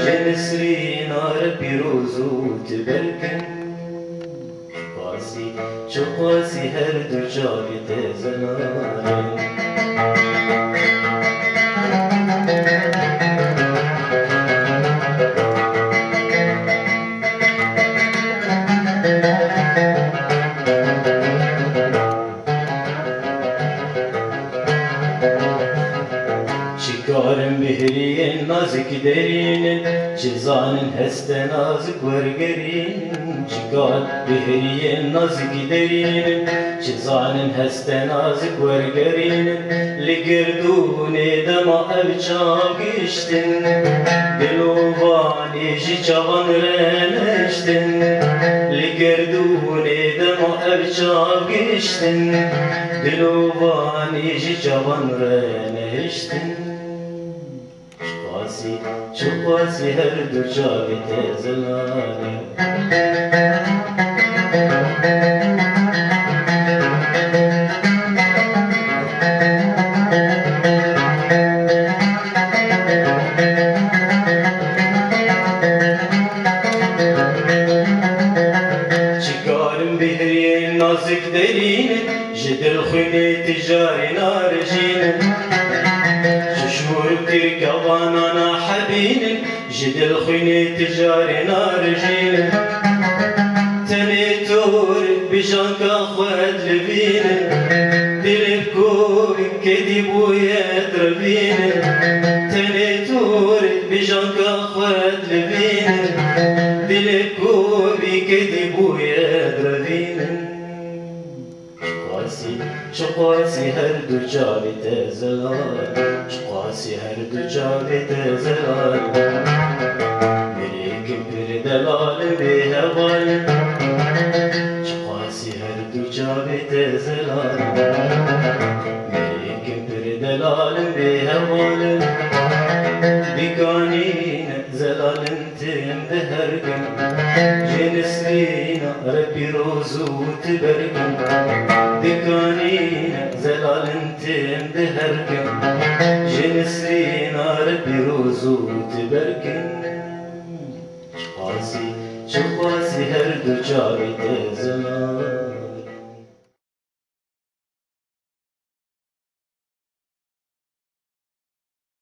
جنسري نار بيروزو تبركن قاسي شو قاسي هردو جابي تزنارن شكارن بهرين نازك درين شزانن هست نازك ورقرين شكار بهرين نازك درين شزانن هست نازك ورقرين لقردون دمع بچاقشتن دلوباني جيچوان رنشتن لقردون دمع بچاقشتن دلوباني جيچوان رنشتن قاسي شو قاسي هردو جابي تزلاني شكارم بهرين نازك درين جدل خيني تجاري نارجين ششور بتركبان انا حبين جدل خيني تجاري نارجين تنيتور بجانك اخوات لبين دلبكو كدي بويا دربين تنيتور بجانك اخوات لبين دلبكو كدي بويا دربين قاسي شو قاسي هردو جابي تزلان شو قاسي هردو جابي تزلان مريك بردلال بهوان شو قاسي هردو جابي تزلان مريك بردلال بهوان بقانين زلال انتم بهرقن جنسرينا ربي روزو تبرقن بقانين زلال انتم بهرقن جنسرينا ربي روزو تبرقن قاسي شو قاسي هردو جابي تزلان